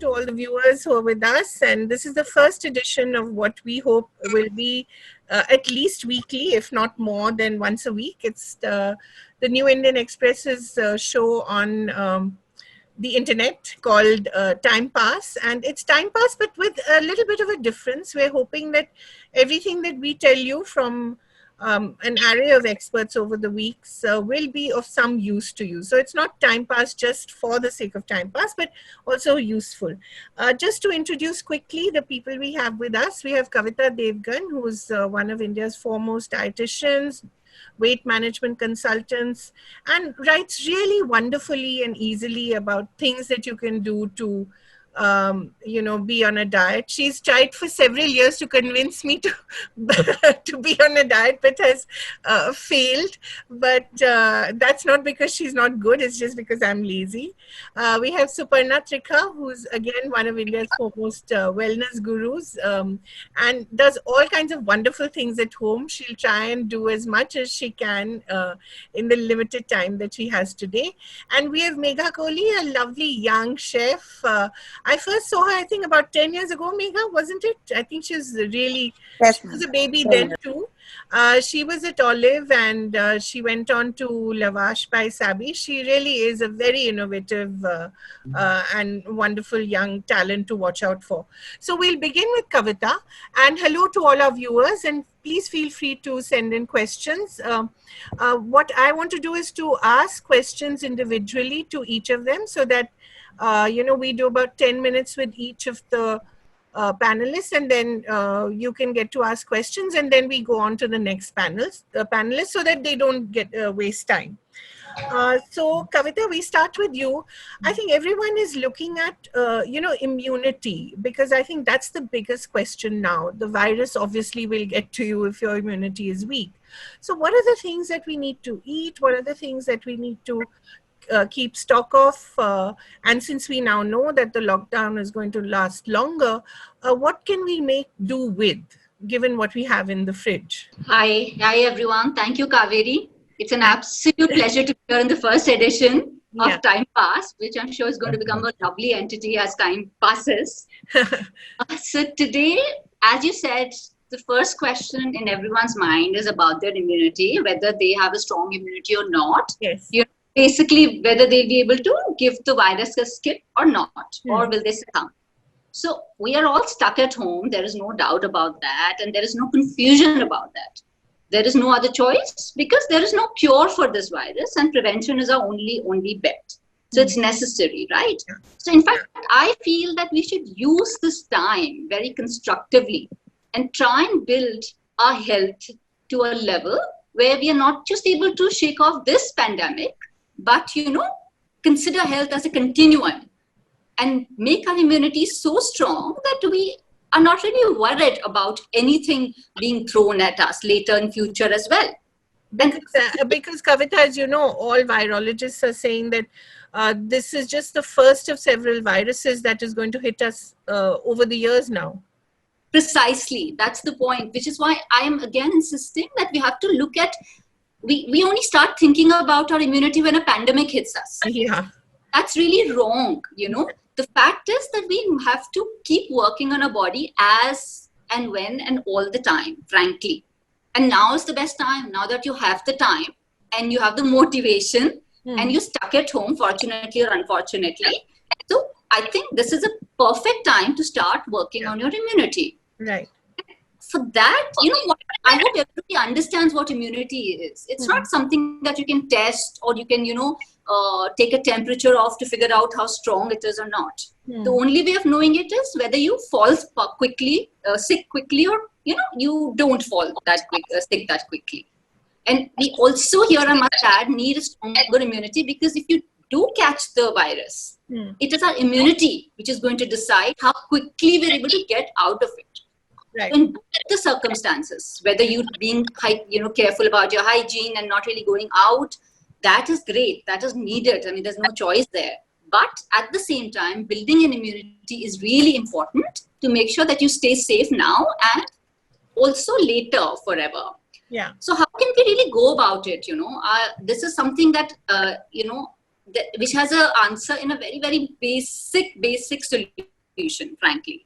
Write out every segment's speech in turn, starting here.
to all the viewers who are with us. And this is the first edition of what we hope will be at least weekly, if not more than once a week. It's the New Indian Express's show on the internet called Time Pass. And it's Time Pass, but with a little bit of a difference. We're hoping that everything that we tell you from an array of experts over the weeks will be of some use to you. So it's not time pass just for the sake of time pass, but also useful. Just to introduce quickly the people we have with us, we have Kavita Devgan, who is one of India's foremost dietitians, weight management consultants, and writes really wonderfully and easily about things that you can do to be on a diet. She's tried for several years to convince me to to be on a diet, but has failed. But that's not because she's not good. It's just because I'm lazy. We have Suparna Trikha, who's again one of India's foremost wellness gurus, and does all kinds of wonderful things at home. She'll try and do as much as she can in the limited time that she has today. And we have Megha Kohli, a lovely young chef. I first saw her, I think, about 10 years ago, Megha, wasn't it? I think she was really, yes, she was a baby then too. She was at Olive and she went on to Lavash by Sabi. She really is a very innovative and wonderful young talent to watch out for. So we'll begin with Kavita. And hello to all our viewers, and please feel free to send in questions. What I want to do is to ask questions individually to each of them so that we do about 10 minutes with each of the panelists, and then you can get to ask questions, and then we go on to the next panelists so that they don't get waste time. So Kavita, we start with you. I think everyone is looking at, immunity, because I think that's the biggest question now. The virus obviously will get to you if your immunity is weak. So what are the things that we need to eat? What are the things that we need to keep stock of, and since we now know that the lockdown is going to last longer, what can we do with, given what we have in the fridge? Hi everyone. Thank you, Kaveree. It's an absolute pleasure to be here in the first edition of Time Pass, which I'm sure is going to become a lovely entity as time passes. So today, as you said, the first question in everyone's mind is about their immunity, whether they have a strong immunity or not. Yes. Basically, whether they'll be able to give the virus a skip or not, or will they succumb. So we are all stuck at home. There is no doubt about that. And there is no confusion about that. There is no other choice because there is no cure for this virus, and prevention is our only bet. So it's necessary, right? So in fact, I feel that we should use this time very constructively and try and build our health to a level where we are not just able to shake off this pandemic, but, consider health as a continuum and make our immunity so strong that we are not really worried about anything being thrown at us later in future as well. Because Kavita, as you know, all virologists are saying that this is just the first of several viruses that is going to hit us over the years now. Precisely. That's the point, which is why I am again insisting that we have to look at we only start thinking about our immunity when a pandemic hits us. Yeah. That's really wrong, The fact is that we have to keep working on our body as and when and all the time, frankly. And now is the best time, now that you have the time and you have the motivation and you're stuck at home, fortunately or unfortunately. So I think this is a perfect time to start working on your immunity. Right. For that, I hope everybody understands what immunity is. It's not something that you can test or you can, take a temperature off to figure out how strong it is or not. The only way of knowing it is whether you fall sick quickly, or, you don't fall sick that quickly. And we also here, I must add, need a stronger immunity, because if you do catch the virus, it is our immunity which is going to decide how quickly we're able to get out of it. Right. In both the circumstances, whether you're being careful about your hygiene and not really going out, that is great. That is needed. I mean, there's no choice there. But at the same time, building an immunity is really important to make sure that you stay safe now and also later forever. Yeah. So how can we really go about it? This is something that, which has an answer in a very, very basic solution. solution, frankly.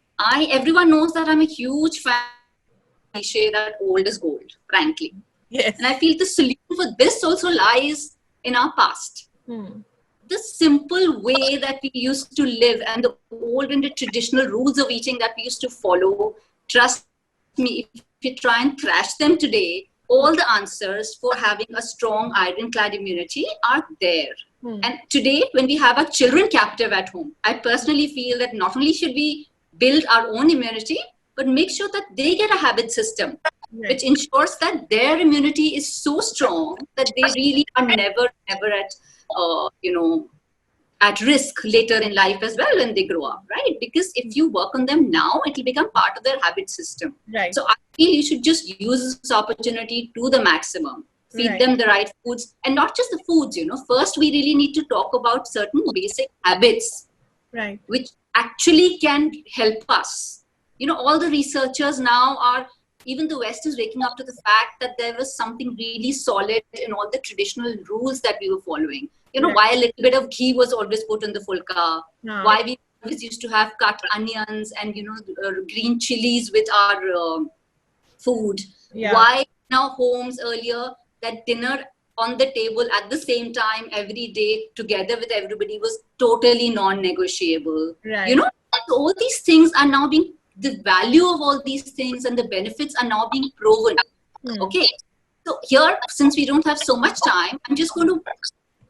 Everyone knows that I'm a huge fan of this cliche that old is gold, frankly. Yes. And I feel the solution for this also lies in our past. The simple way that we used to live and the old and the traditional rules of eating that we used to follow, trust me, if you try and thrash them today, all the answers for having a strong ironclad immunity are there. And today, when we have our children captive at home, I personally feel that not only should we build our own immunity, but make sure that they get a habit system, which ensures that their immunity is so strong that they really are never at risk later in life as well when they grow up, right? Because if you work on them now, it will become part of their habit system. So I feel you should just use this opportunity to the maximum. Feed them the right foods, and not just the foods, First, we really need to talk about certain basic habits, which actually can help us. All the researchers now even the West is waking up to the fact that there was something really solid in all the traditional rules that we were following. Why a little bit of ghee was always put in the fulka, why we always used to have cut onions and, green chilies with our food. Why now homes earlier that dinner on the table at the same time every day together with everybody was totally non-negotiable. All these things are now the value of all these things and the benefits are now being proven. Okay, so here, since we don't have so much time, I'm just going to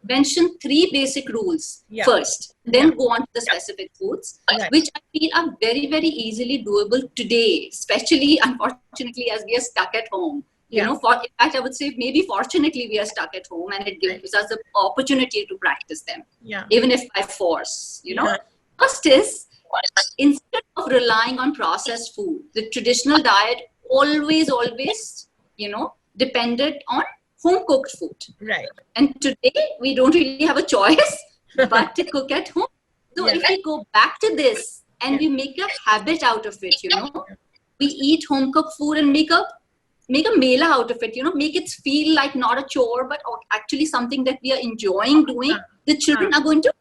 mention 3 basic rules first, then go on to the specific foods, which I feel are very, very easily doable today, especially, unfortunately, as we are stuck at home. In fact, I would say maybe fortunately we are stuck at home and it gives us the opportunity to practice them, even if by force. First is, instead of relying on processed food, the traditional diet always, depended on home-cooked food. And today, we don't really have a choice but to cook at home. So if we go back to this and we make a habit out of it, we eat home-cooked food and make a mela out of it, make it feel like not a chore, but actually something that we are enjoying doing. The children are going to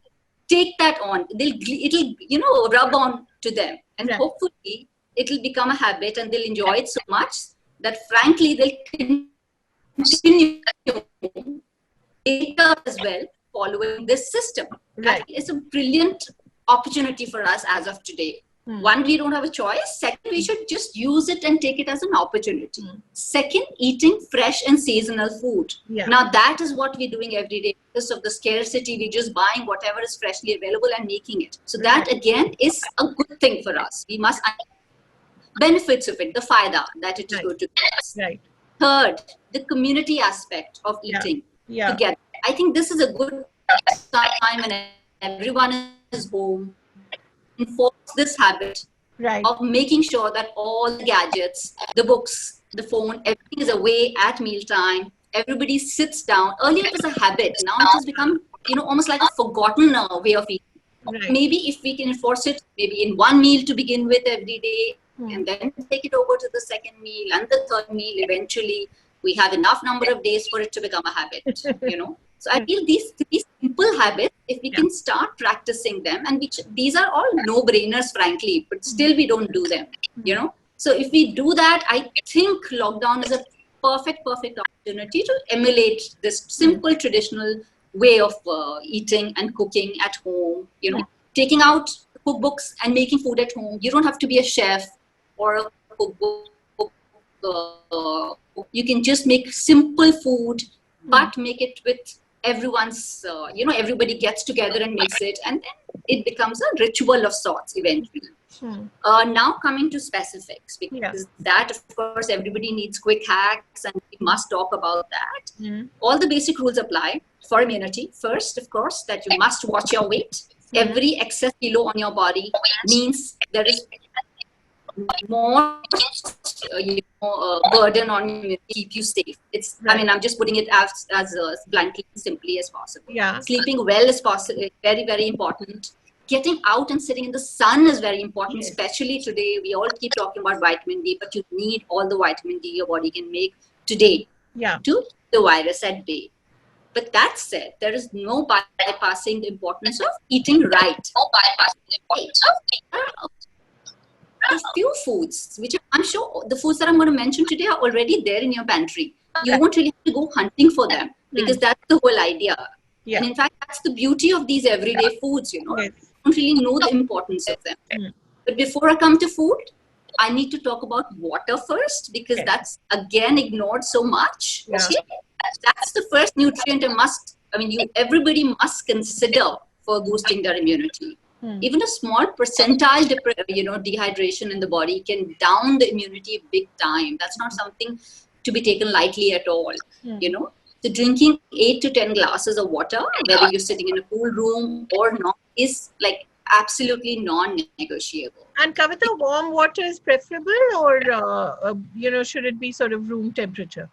take that on. It'll rub on to them. And hopefully, it'll become a habit and they'll enjoy it so much that frankly, they'll continue later as well following this system. It's a brilliant opportunity for us as of today. One, we don't have a choice. Second, we should just use it and take it as an opportunity. Second, eating fresh and seasonal food. Now, that is what we're doing every day. Because of the scarcity, we're just buying whatever is freshly available and making it. So that, again, is a good thing for us. We must benefits of it, the faida that it is going to give us. Third, the community aspect of eating together. I think this is a good time when everyone is home. Enforce this habit of making sure that all the gadgets, the books, the phone, everything is away at mealtime. Everybody sits down. Earlier it was a habit. Now it has become, almost like a forgotten way of eating. Maybe if we can enforce it, maybe in one meal to begin with every day, and then take it over to the second meal and the third meal. Eventually, we have enough number of days for it to become a habit. So I feel these 3 simple habits, if we can start practicing them, and these are all no-brainers, frankly, but still we don't do them. So if we do that, I think lockdown is a perfect opportunity to emulate this simple traditional way of eating and cooking at home. Taking out cookbooks and making food at home. You don't have to be a chef or a cookbook. You can just make simple food, but make it with everyone's, everybody gets together and makes it, and then it becomes a ritual of sorts eventually. Now coming to specifics, because that, of course, everybody needs quick hacks and we must talk about that. All the basic rules apply for immunity. First, of course, that you must watch your weight. Every excess kilo on your body means there is more burden on you to keep you safe. I'm just putting it as bluntly, simply as possible. Sleeping well is possible, very, very important. Getting out and sitting in the sun is very important, especially today. We all keep talking about vitamin D, but you need all the vitamin D your body can make today to keep the virus at bay. But that said, there is no bypassing the importance of eating right. A few foods, which I'm sure the foods that I'm going to mention today are already there in your pantry. You won't really have to go hunting for them, because that's the whole idea. Yeah. And in fact, that's the beauty of these everyday foods, you know. Yes. You don't really know the importance of them. But before I come to food, I need to talk about water first, because that's again ignored so much. Yeah. Okay? That's the first nutrient everybody must consider for boosting their immunity. Even a small percentile, dehydration in the body can down the immunity big time. That's not something to be taken lightly at all. You know, so drinking 8 to 10 glasses of water, whether you're sitting in a cool room or not, is like absolutely non-negotiable. And Kavita, warm water is preferable, or should it be sort of room temperature?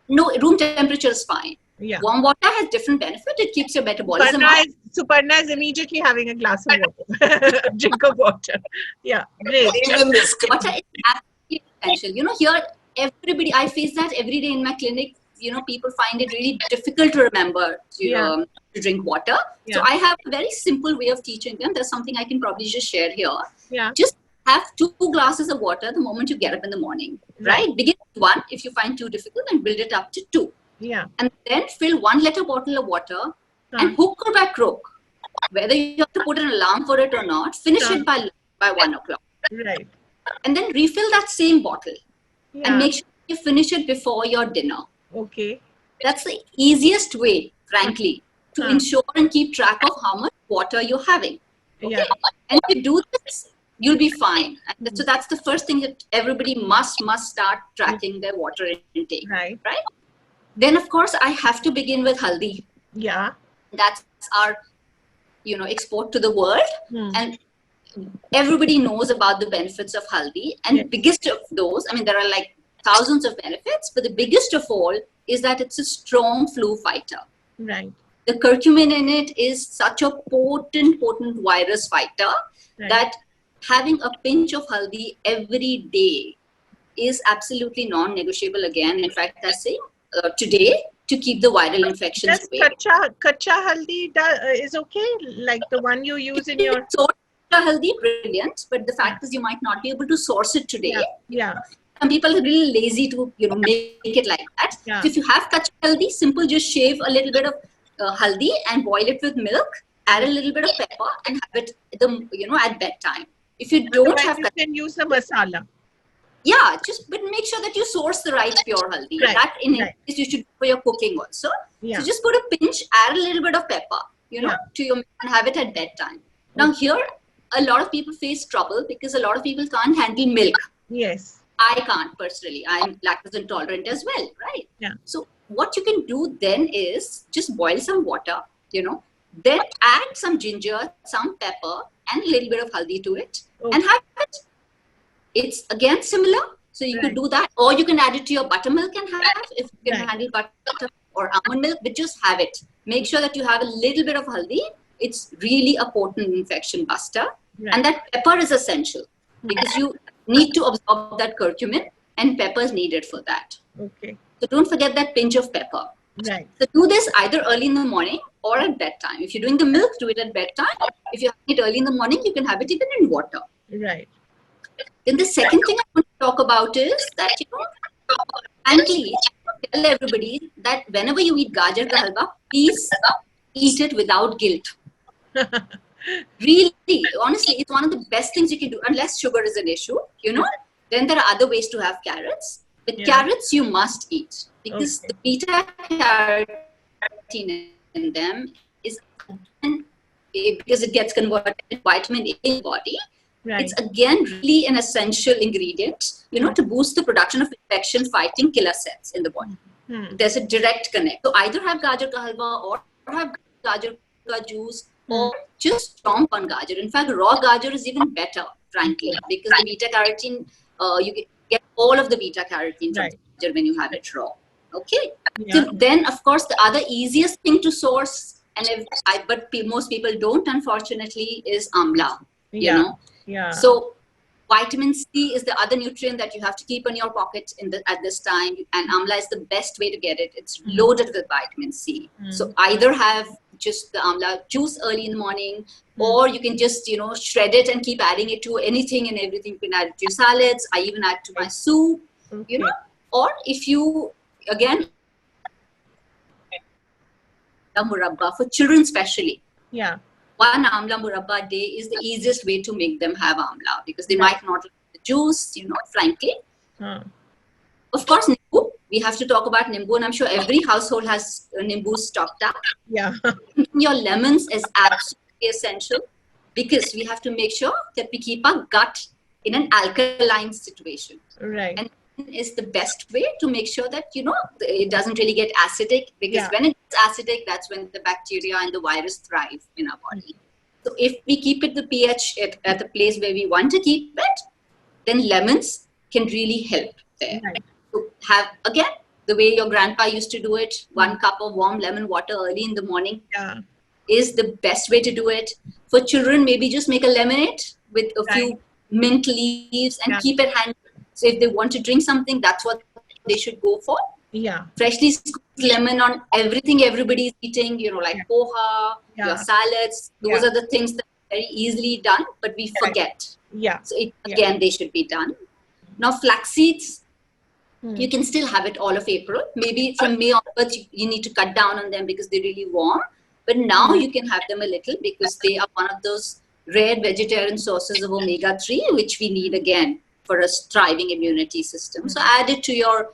No, room temperature is fine. Yeah. Warm water has different benefit. It keeps your metabolism up. Suparna is immediately having a glass of water. Drink of water. Yeah, great. Water is absolutely essential. You know, here, everybody, I face that every day in my clinic. You know, people find it really difficult to remember to drink water. So I have a very simple way of teaching them. There's something I can probably just share here. Yeah. Just have 2 glasses of water the moment you get up in the morning. Right? Begin with 1 if you find too difficult, and build it up to 2. Yeah. And then fill 1 liter bottle of water and hook or by crook, whether you have to put an alarm for it or not, finish it by 1 o'clock. Right. And then refill that same bottle and make sure you finish it before your dinner. Okay. That's the easiest way, frankly, to ensure and keep track of how much water you're having. Okay? Yeah. And if you do this, you'll be fine. And so that's the first thing that everybody must start tracking their water intake. Right. Right? Then, of course, I have to begin with haldi. Yeah. That's our, export to the world. And everybody knows about the benefits of haldi. And biggest of those, there are like thousands of benefits, but the biggest of all is that it's a strong flu fighter. Right. The curcumin in it is such a potent virus fighter that having a pinch of haldi every day is absolutely non-negotiable again. In fact, I say today, to keep the viral infections away. Kacha haldi is okay, like the one you use in your... So, haldi, brilliant, but the fact is you might not be able to source it today. Yeah. Some people are really lazy to, make it like that. Yeah. So if you have kacha haldi, simple, just shave a little bit of haldi and boil it with milk, add a little bit of pepper and have it, at bedtime. If you don't have... You can use the masala. Yeah, but make sure that you source the right pure haldi. That in case you should do for your cooking also. Yeah. So just put a pinch, add a little bit of pepper, to your milk and have it at bedtime. Now here, a lot of people face trouble because a lot of people can't handle milk. Yes. I can't personally. I'm lactose intolerant as well, right? Yeah. So what you can do then is just boil some water, then add some ginger, some pepper, and a little bit of haldi to it, and have it. It's again similar, so you could do that, or you can add it to your buttermilk and have, if you can handle butter or almond milk, but just have it. Make sure that you have a little bit of haldi. It's really a potent infection buster, and that pepper is essential because you need to absorb that curcumin, and pepper is needed for that. Okay. So don't forget that pinch of pepper. Right. So do this either early in the morning or at bedtime. If you're doing the milk, do it at bedtime. If you have it early in the morning, you can have it even in water. Right. Then the second thing I want to talk about is that, frankly, tell everybody that whenever you eat gajar ka halwa, please eat it without guilt. Really, honestly, it's one of the best things you can do, unless sugar is an issue, Then there are other ways to have carrots. But carrots you must eat because the beta carotene in them is, because it gets converted to vitamin A in the body. Right. It's again really an essential ingredient, to boost the production of infection-fighting killer cells in the body. There's a direct connect. So either have gajar ka halwa or have gajar ka juice or just chomp on gajar. In fact, raw gajar is even better, frankly, because the beta carotene, you get all of the beta carotene from gajar when you have it raw. Okay. So then, of course, the other easiest thing to source, but most people don't, unfortunately, is amla. Yeah. So Vitamin C is the other nutrient that you have to keep in your pocket at this time, and amla is the best way to get it. It's loaded with vitamin C. So either have just the amla juice early in the morning, or you can just shred it and keep adding it to anything and everything. You can add it to your salads. I even add to my soup. Or if you again murabba for children especially. Yeah. One amla murabba a day is the easiest way to make them have amla, because they might not like the juice, frankly. Of course, nimbu. We have to talk about nimbu, and I'm sure every household has nimbu stocked up. Yeah. Your lemons is absolutely essential, because we have to make sure that we keep our gut in an alkaline situation. Right. And is the best way to make sure that it doesn't really get acidic, because when it's acidic, that's when the bacteria and the virus thrive in our body. So if we keep it the pH at the place where we want to keep it, then lemons can really help there. Right. So have again the way your grandpa used to do it, 1 cup of warm lemon water early in the morning is the best way to do it. For children, maybe just make a lemonade with a few mint leaves and keep it handy. So if they want to drink something, that's what they should go for. Yeah. Freshly squeezed lemon on everything everybody's eating, like poha, your salads. Those are the things that are very easily done, but we forget. Yeah. So again, they should be done. Now, flax seeds, you can still have it all of April. Maybe from May onwards, you need to cut down on them because they're really warm. But now you can have them a little, because they are one of those rare vegetarian sources of omega-3, which we need again for a thriving immunity system. So add it to your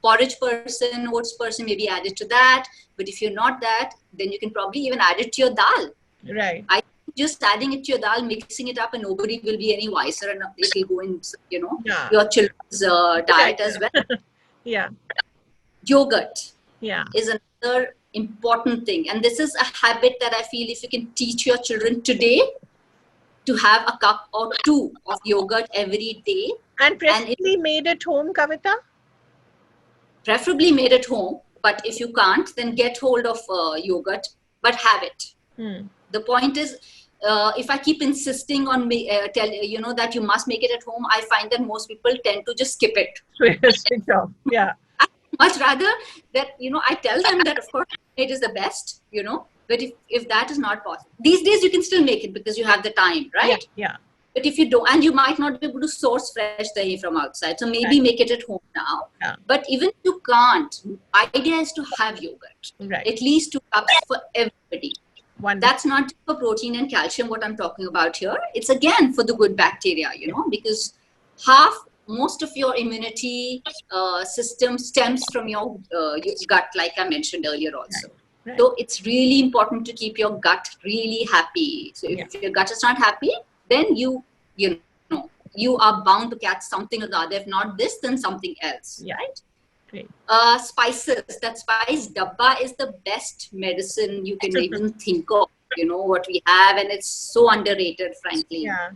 porridge person, oats person, maybe add it to that. But if you're not that, then you can probably even add it to your dal. Right. I think just adding it to your dal, mixing it up, and nobody will be any wiser, and it will go in, your children's diet as well. Yogurt is another important thing. And this is a habit that I feel if you can teach your children today, to have a cup or 2 of yogurt every day. And preferably made at home, Kavita? Preferably made at home. But if you can't, then get hold of yogurt, but have it. The point is, if I keep insisting on that you must make it at home, I find that most people tend to just skip it. Yeah. I'd much rather that, I tell them that, of course, it is the best, but if that is not possible, these days you can still make it because you have the time, right? Yeah. But if you don't, and you might not be able to source fresh dahi from outside, so maybe make it at home now. But even if you can't, idea is to have yogurt, at least 2 cups for everybody. Wonderful. That's not for protein and calcium what I'm talking about here. It's again for the good bacteria, because most of your immunity system stems from your gut, like I mentioned earlier also. Right. So it's really important to keep your gut really happy. So if your gut is not happy, then you are bound to catch something or the other. If not this, then something else, right? Great. Spices. That spice dabba is the best medicine you can even think of. What we have, and it's so underrated, frankly. Yeah.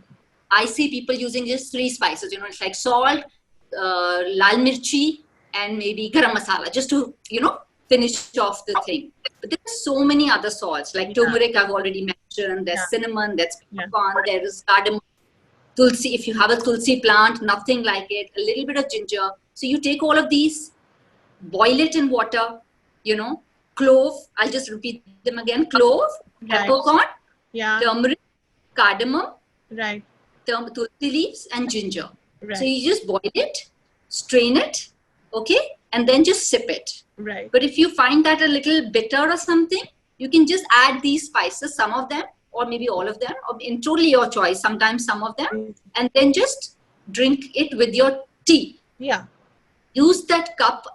I see people using just 3 spices. It's like salt, lal mirchi, and maybe garam masala, just to finish off the thing. But there's so many other salts, like turmeric I've already mentioned. There's cinnamon, there's peppercorn, there is cardamom, tulsi. If you have a tulsi plant, nothing like it. A little bit of ginger. So you take all of these, boil it in water. Clove. I'll just repeat them again. Clove, peppercorn, turmeric, cardamom, tulsi leaves, and ginger. So you just boil it, strain it, and then just sip it. But if you find that a little bitter or something, you can just add these spices, some of them, or maybe all of them, or in totally your choice, sometimes some of them, and then just drink it with your tea. Use that cup,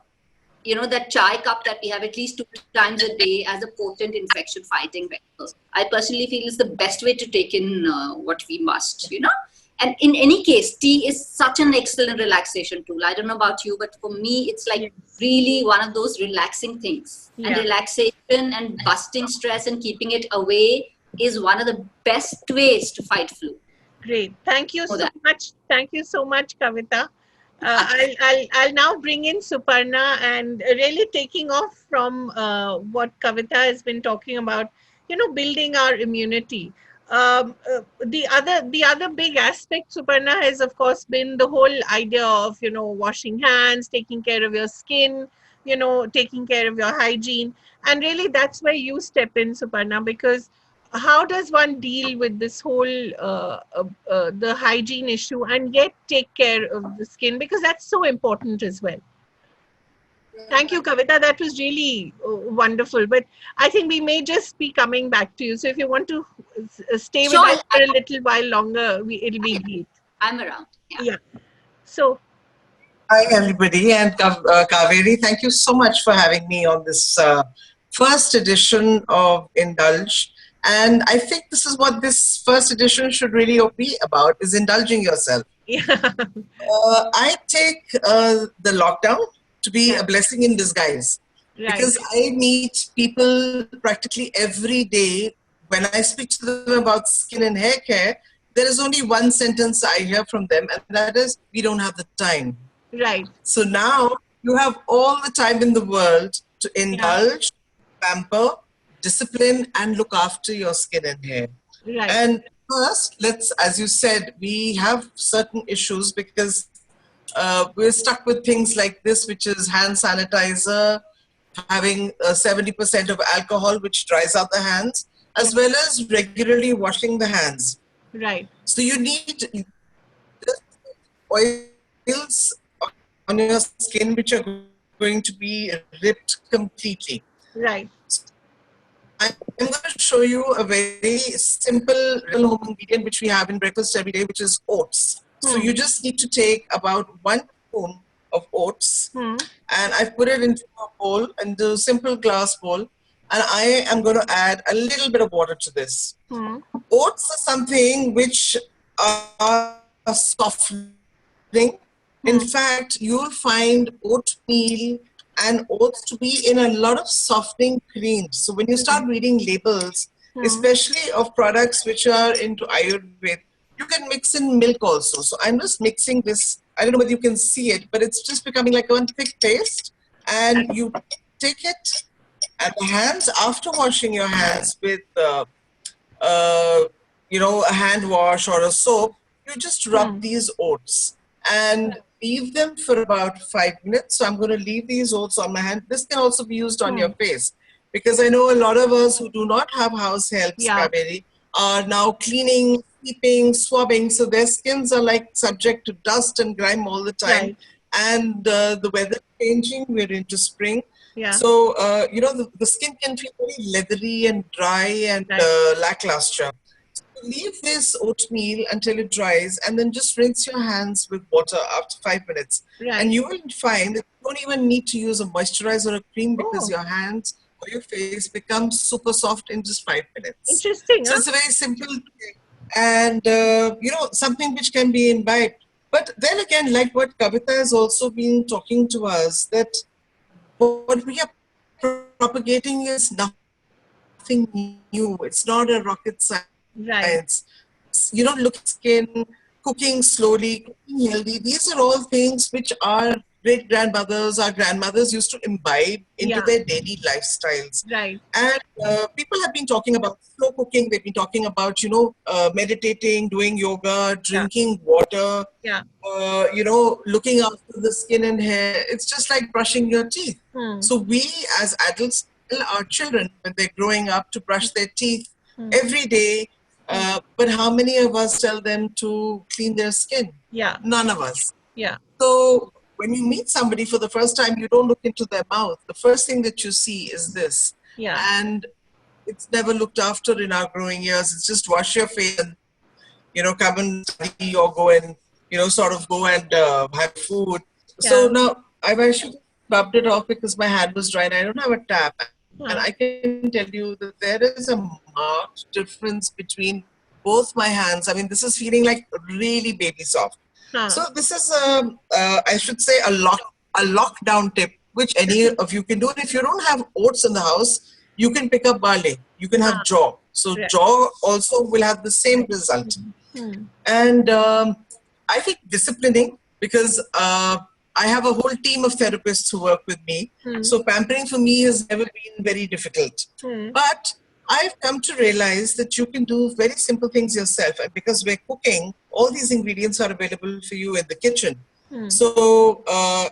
that chai cup that we have at least 2 times a day as a potent infection fighting vector. I personally feel is the best way to take in what we must, And in any case, tea is such an excellent relaxation tool. I don't know about you, but for me, it's like really one of those relaxing things. And relaxation and busting stress and keeping it away is one of the best ways to fight flu. Great. Thank you so much. Thank you so much, Kavita. I'll now bring in Suparna, and really taking off from what Kavita has been talking about, building our immunity. The other big aspect, Suparna, has of course been the whole idea of washing hands, taking care of your skin, taking care of your hygiene, and really that's where you step in, Suparna, because how does one deal with this whole the hygiene issue and yet take care of the skin, because that's so important as well. Thank you, Kavita. That was really wonderful. But I think we may just be coming back to you. So if you want to stay with Sure, us for a little while longer, it'll be great. I'm around. Yeah. Yeah. So, Hi, everybody, and Kaveri, thank you so much for having me on this first edition of Indulge. And I think this is what this first edition should really be about: is indulging yourself. yeah. I take the lockdown to be a blessing in disguise Right. because I meet people practically every day. When I speak to them about skin and hair care, there is only one sentence I hear from them, and that is, "We don't have the time." Right. So now you have all the time in the world to indulge, pamper, discipline, and look after your skin and hair. Right. And first, as you said, we have certain issues because we're stuck with things like this, which is hand sanitizer, having 70% of alcohol, which dries out the hands, as well as regularly washing the hands. Right. So you need oils on your skin which are going to be ripped completely. Right. I'm going to show you a very simple real home ingredient which we have in breakfast every day, which is oats. So you just need to take about 1 spoon of oats, and I've put it into a bowl, into a simple glass bowl, and I am going to add a little bit of water to this. Oats are something which are softening. In fact, you'll find oatmeal and oats to be in a lot of softening creams. So when you start reading labels, especially of products which are into Ayurveda, you can mix in milk also. So I'm just mixing this. I don't know whether you can see it, but it's just becoming like one thick paste. And you take it at the hands after washing your hands with, a hand wash or a soap. You just rub these oats and leave them for about 5 minutes. So I'm going to leave these oats on my hand. This can also be used on your face, because I know a lot of us who do not have house helps, Kaveri, are now cleaning, sweeping, swabbing. So their skins are like subject to dust and grime all the time. Right. And the weather changing, we're into spring. Yeah. So, the skin can feel very leathery and dry and lackluster. Leave this oatmeal until it dries, and then just rinse your hands with water after 5 minutes. Right. And you will find that you don't even need to use a moisturizer or a cream, because your hands or your face becomes super soft in just 5 minutes. Interesting. So it's a very simple thing, and something which can be imbibed. But then again, like what Kavita has also been talking to us, that what we are propagating is nothing new. It's not a rocket science. Right. Look at skin, cooking slowly, cooking healthy. These are all things which our great-grandmothers, our grandmothers used to imbibe into their daily lifestyles. Right. And people have been talking about slow cooking. They've been talking about, meditating, doing yoga, drinking water, looking after the skin and hair. It's just like brushing your teeth. So we as adults tell our children when they're growing up to brush their teeth every day. But how many of us tell them to clean their skin? Yeah. None of us. Yeah. So when you meet somebody for the first time, you don't look into their mouth. The first thing that you see is this. Yeah. And it's never looked after in our growing years. It's just wash your face and, come and study or go and, sort of go and have food. Yeah. So now I've actually rubbed it off because my hand was dry and I don't have a tap. And I can tell you that there is a marked difference between both my hands. I mean, this is feeling like really baby soft. So this is, I should say, a lockdown tip, which any of you can do. And if you don't have oats in the house, you can pick up barley. You can have jaw. So jaw also will have the same result. And I think disciplining, because I have a whole team of therapists who work with me. So pampering for me has never been very difficult. But I've come to realize that you can do very simple things yourself. And because we're cooking, all these ingredients are available for you in the kitchen. So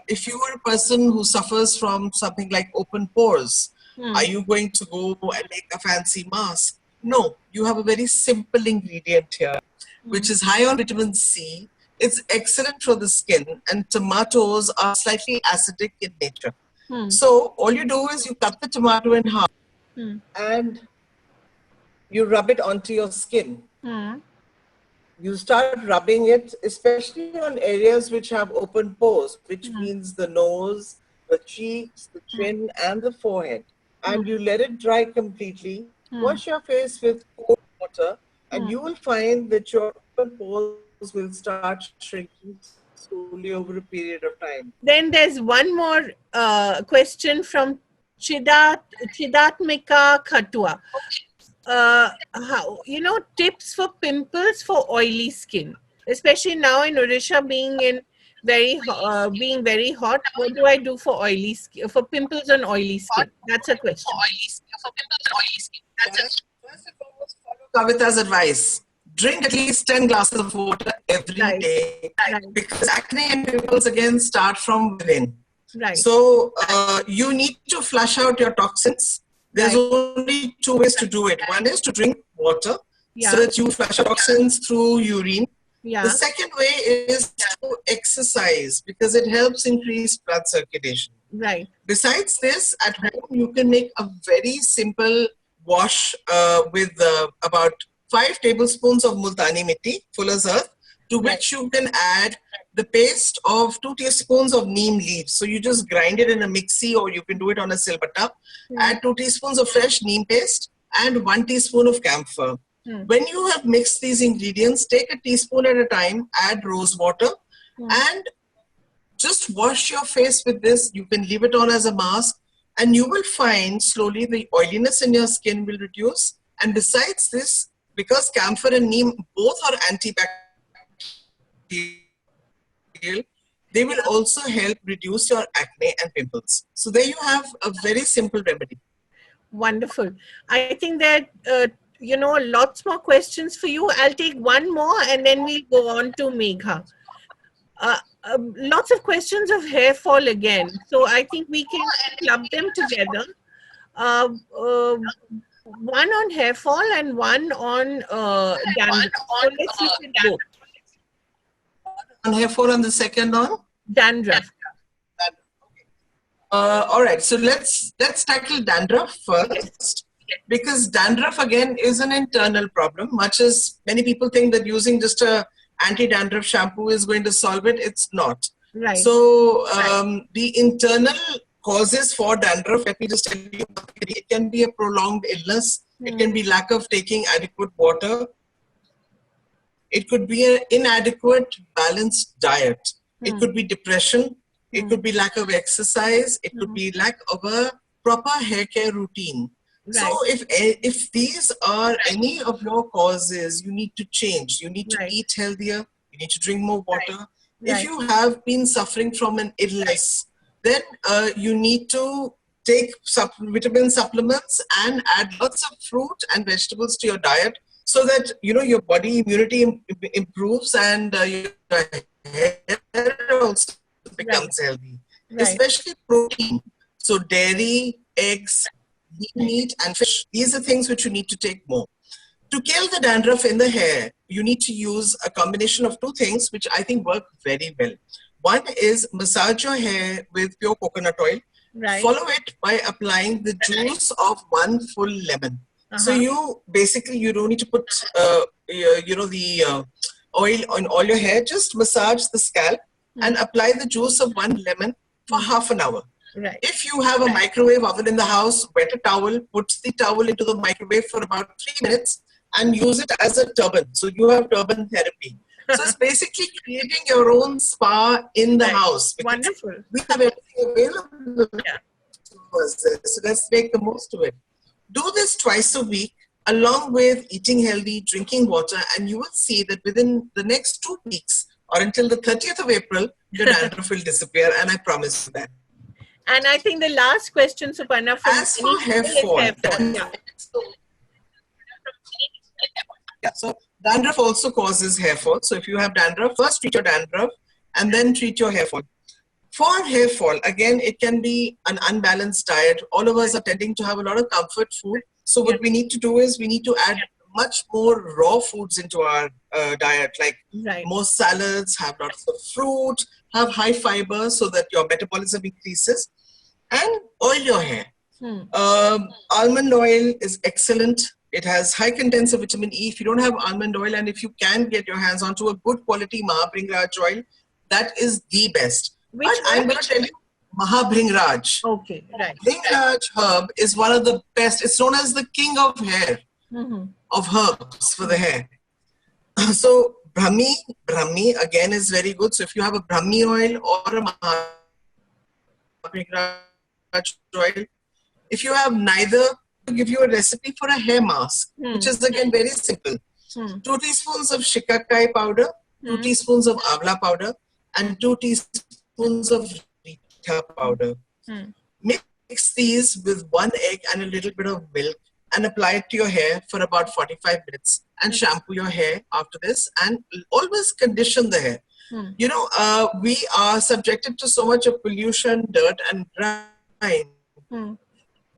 if you are a person who suffers from something like open pores, are you going to go and make a fancy mask? No, you have a very simple ingredient here, which is high on vitamin C. It's excellent for the skin, and tomatoes are slightly acidic in nature. So all you do is you cut the tomato in half and you rub it onto your skin. You start rubbing it, especially on areas which have open pores, which means the nose, the cheeks, the chin, and the forehead. And you let it dry completely. Wash your face with cold water, and you will find that your open pores will start shrinking slowly over a period of time. Then there's one more question from Chidatmika Khatua. How, tips for pimples for oily skin, especially now in Odisha being very hot. What do I do for oily skin, for pimples on oily skin? That's a question. First and foremost, follow Kavita's advice. Drink at least 10 glasses of water every day, because acne and pimples again start from within. So you need to flush out your toxins. There's only two ways to do it. One is to drink water so that you flush out toxins through urine. The second way is to exercise, because it helps increase blood circulation. Besides this, at home you can make a very simple wash with about 5 tablespoons of multani mitti, fuller's earth, to which you can add the paste of 2 teaspoons of neem leaves. So you just grind it in a mixie, or you can do it on a silbatta. Add 2 teaspoons of fresh neem paste and 1 teaspoon of camphor. When you have mixed these ingredients, take a teaspoon at a time, add rose water, and just wash your face with this. You can leave it on as a mask, and you will find slowly the oiliness in your skin will reduce. And besides this, because camphor and neem both are antibacterial, they will also help reduce your acne and pimples. So there you have a very simple remedy. Wonderful. I think that, lots more questions for you. I'll take one more and then we'll go on to Megha. Lots of questions of hair fall again. So I think we can club them together. One on hair fall and one on dandruff. So let's look at both. On hair fall and the second on? Dandruff. All right, so let's tackle dandruff first, because dandruff again is an internal problem. Much as many people think that using just a anti-dandruff shampoo is going to solve it, it's not. So the internal causes for dandruff, let me just tell you, it can be a prolonged illness. It can be lack of taking adequate water. It could be an inadequate balanced diet. It could be depression. It could be lack of exercise. It could be lack of a proper hair care routine. So if these are any of your causes, you need to change. You need to eat healthier. You need to drink more water. If you have been suffering from an illness, then you need to take vitamin supplements and add lots of fruit and vegetables to your diet, so that your body immunity improves and your hair also becomes healthy. Especially protein. So dairy, eggs, meat and fish. These are things which you need to take more. To kill the dandruff in the hair, you need to use a combination of 2 things which I think work very well. One is massage your hair with pure coconut oil. Follow it by applying the juice of 1 full lemon. So you don't need to put the oil on all your hair. Just massage the scalp and apply the juice of 1 lemon for half an hour. If you have a microwave oven in the house, wet a towel, put the towel into the microwave for about 3 minutes and use it as a turban. So you have turban therapy. So it's basically creating your own spa in the house. Wonderful. We have everything available to us. So let's make the most of it. Do this twice a week, along with eating healthy, drinking water, and you will see that within the next 2 weeks or until the 30th of April, your dandruff will disappear, and I promise you that. And I think the last question, Suparna, as for hair fall, Yeah, so dandruff also causes hair fall. So if you have dandruff, first treat your dandruff and then treat your hair fall. For hair fall, again, it can be an unbalanced diet. All of us are tending to have a lot of comfort food. So what we need to do is we need to add much more raw foods into our diet, like more salads, have lots of fruit, have high fiber so that your metabolism increases, and oil your hair. Almond oil is excellent. It has high contents of vitamin E. If you don't have almond oil, and if you can get your hands onto a good quality Mahabringraj oil, that is the best. But I'm going to tell you, Mahabringraj. Okay, right. Bringraj herb is one of the best. It's known as the king of hair, of herbs for the hair. So Brahmi again is very good. So if you have a Brahmi oil or a Mahabringraj oil, if you have neither, to give you a recipe for a hair mask, which is again very simple. 2 teaspoons of shikakai powder, 2 teaspoons of amla powder, and 2 teaspoons of rita powder. Mix these with 1 egg and a little bit of milk and apply it to your hair for about 45 minutes and shampoo your hair after this, and always condition the hair. You know, we are subjected to so much of pollution, dirt and grime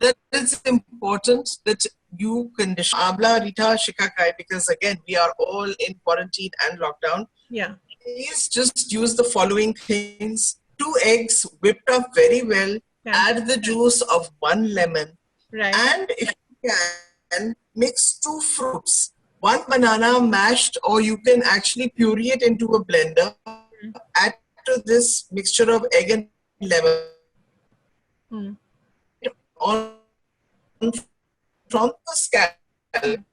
that it's important that you condition Amla, Rita, Shikakai, because again, we are all in quarantine and lockdown. Yeah. Please just use the following things. 2 eggs whipped up very well. Add the juice of 1 lemon. And if you can, mix 2 fruits. 1 banana mashed, or you can actually puree it into a blender. Add to this mixture of egg and lemon. On from the scalp to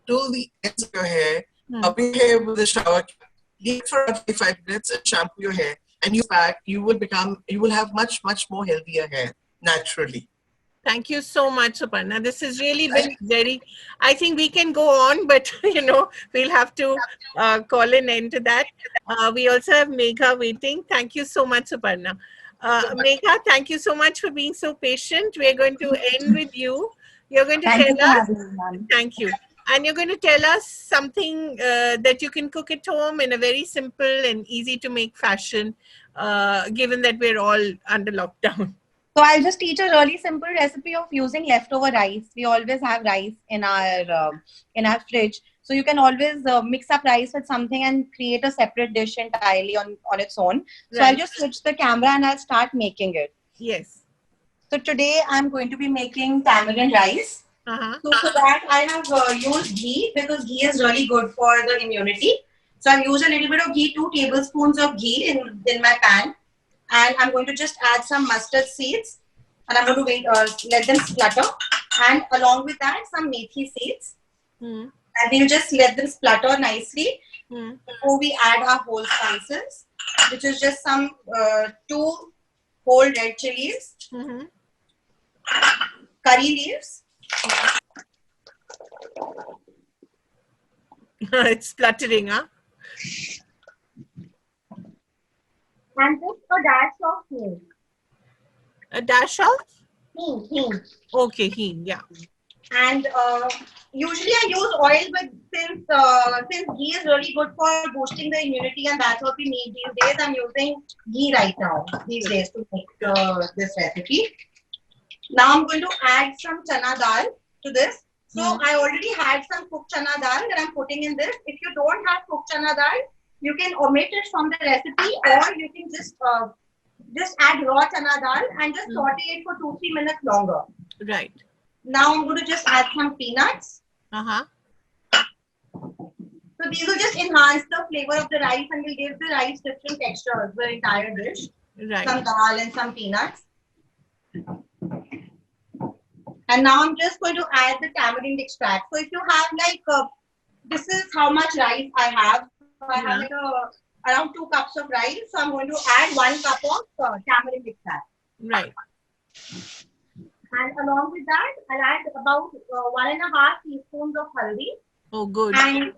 the ends of your hair, rub your hair with a shower cap, leave it for about 5 minutes and shampoo your hair, and you will have much more healthier hair naturally. Thank you so much, Suparna. This has really been very, I think we can go on, but you know, we'll have to call an end to that. We also have Megha waiting. Thank you so much, Suparna. Megha, thank you so much for being so patient. We're going to end with you. You're going to tell us. Thank you. And you're going to tell us something that you can cook at home in a very simple and easy to make fashion, given that we're all under lockdown. So I'll just teach a really simple recipe of using leftover rice. We always have rice in our fridge. So you can always mix up rice with something and create a separate dish entirely on its own. So I'll just switch the camera and I'll start making it. Yes. So today I'm going to be making tamarind rice. So for that I have used ghee, because ghee is really good for the immunity. So I've used a little bit of ghee, 2 tablespoons of ghee in my pan. And I'm going to just add some mustard seeds. And I'm going to let them splutter. And along with that, some methi seeds. And we'll just let them splutter nicely before we add our whole spices, which is just some 2 whole red chilies, curry leaves. It's spluttering, huh? And just a dash of hing. A dash of? Hing. Okay, hing, yeah. And usually I use oil, but since ghee is really good for boosting the immunity and that's what we need these days, I'm using ghee right now, these days, to make this recipe. Now I'm going to add some chana dal to this. So I already had some cooked chana dal that I'm putting in this. If you don't have cooked chana dal, you can omit it from the recipe, or you can just add raw chana dal and just saute it for 2-3 minutes longer. Right. Now I'm going to just add some peanuts. Uh-huh. So these will just enhance the flavor of the rice and will give the rice different textures, the entire dish. Right. Some dal and some peanuts. And now I'm just going to add the tamarind extract. So if you have like, this is how much rice I have. So I have like around 2 cups of rice. So I'm going to add 1 cup of tamarind extract. Right. And along with that, I'll add about 1.5 teaspoons of haldi. Oh, good. And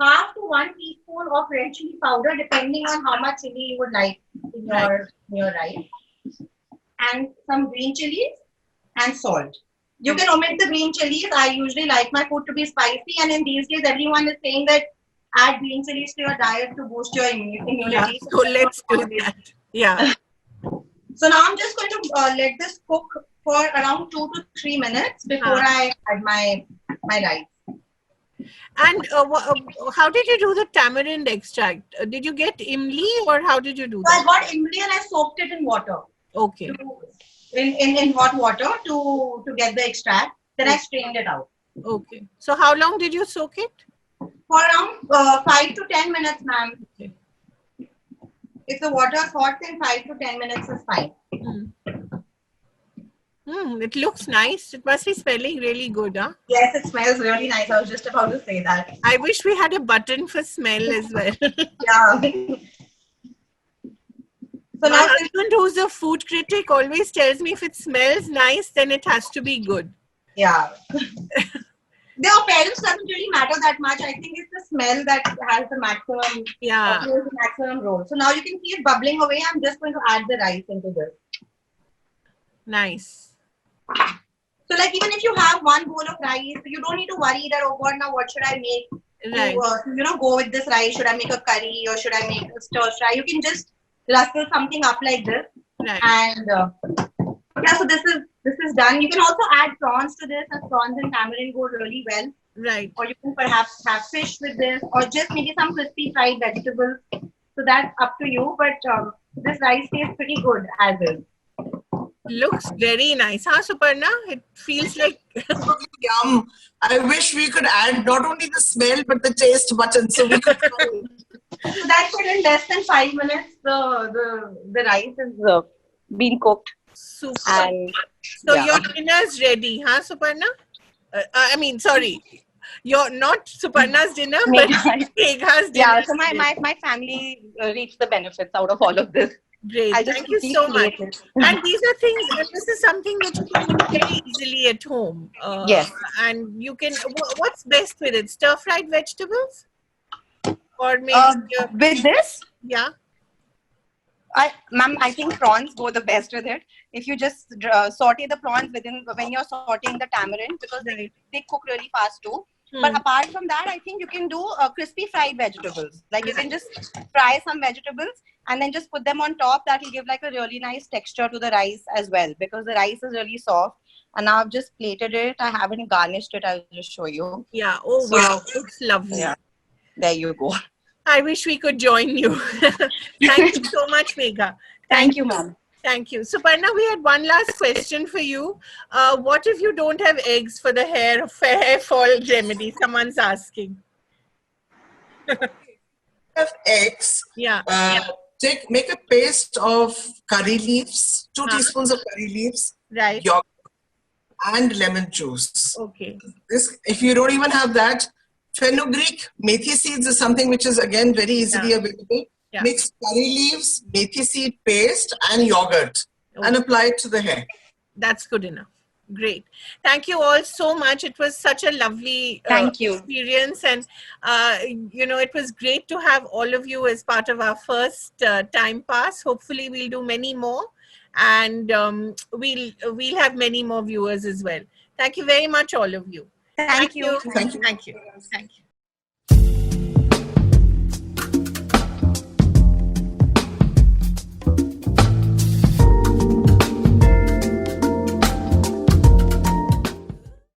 half to 1 teaspoon of red chili powder, depending on how much chili you would like in your rice. And some green chilies and salt. You can omit the green chilies. I usually like my food to be spicy, and in these days, everyone is saying that add green chilies to your diet to boost your immunity. Yeah, so let's do that. Yeah. So now I'm just going to let this cook for around 2 to 3 minutes before I add my rice. And how did you do the tamarind extract? Did you get imli or how did you do that? So I got imli and I soaked it in water. Okay. In hot water to get the extract. Then I strained it out. Okay. So how long did you soak it? For around 5 to 10 minutes, ma'am. Okay. If the water is hot, then 5 to 10 minutes is fine. It looks nice. It must be smelling really good, huh? Yes, it smells really nice. I was just about to say that. I wish we had a button for smell as well. Yeah. So my husband, who's a food critic, always tells me if it smells nice, then it has to be good. Yeah. Their appearance doesn't really matter that much. I think it's the smell that has the maximum, plays the maximum role. So now you can see it bubbling away. I'm just going to add the rice into this. Nice. So like even if you have one bowl of rice, you don't need to worry that, oh God, now what should I make? Right. To, go with this rice. Should I make a curry or should I make a stir fry? You can just rustle something up like this. Right. And yeah, so this is done. You can also add prawns to this, as prawns and tamarind go really well. Right. Or you can perhaps have fish with this, or just maybe some crispy fried vegetables. So that's up to you. But this rice tastes pretty good as is. Looks very nice, huh, Suparna? It feels like yum. I wish we could add not only the smell but the taste button, so we could. So that's it. In less than 5 minutes, the rice is being cooked. Super. And so your dinner's ready, huh, Suparna? I mean, sorry, you're not Suparna's dinner, but Megha's dinner. Yeah. So my family reaps the benefits out of all of this. Great. Thank you so much. And these are things, this is something that you can do very easily at home. Yes. And you can, what's best with it? Stir-fried vegetables? Or maybe... with this? Yeah. Ma'am, I think prawns go the best with it. If you just saute the prawns when you're sauteing the tamarind, because they cook really fast too. But apart from that, I think you can do crispy fried vegetables. Like you can just fry some vegetables and then just put them on top. That will give like a really nice texture to the rice as well, because the rice is really soft. And now I've just plated it. I haven't garnished it. I'll just show you. Yeah. Oh, wow. Looks lovely. Yeah. There you go. I wish we could join you. Thank you so much, Megha. Thank you, ma'am. Thank you. Suparna, we had one last question for you. What if you don't have eggs for the hair fall remedy? Someone's asking. Have eggs. Yeah. Make a paste of curry leaves, 2 teaspoons of curry leaves, right, yogurt, and lemon juice. Okay. This, if you don't even have that, fenugreek, methi seeds is something which is again very easily available. Yeah. Mix curry leaves, methi seed paste, and yogurt, and apply it to the hair. That's good enough. Great. Thank you all so much. It was such a lovely experience, and it was great to have all of you as part of our first time pass. Hopefully, we'll do many more, and we'll have many more viewers as well. Thank you very much, all of you. Thank you. Thank you. Thank you. Thank you.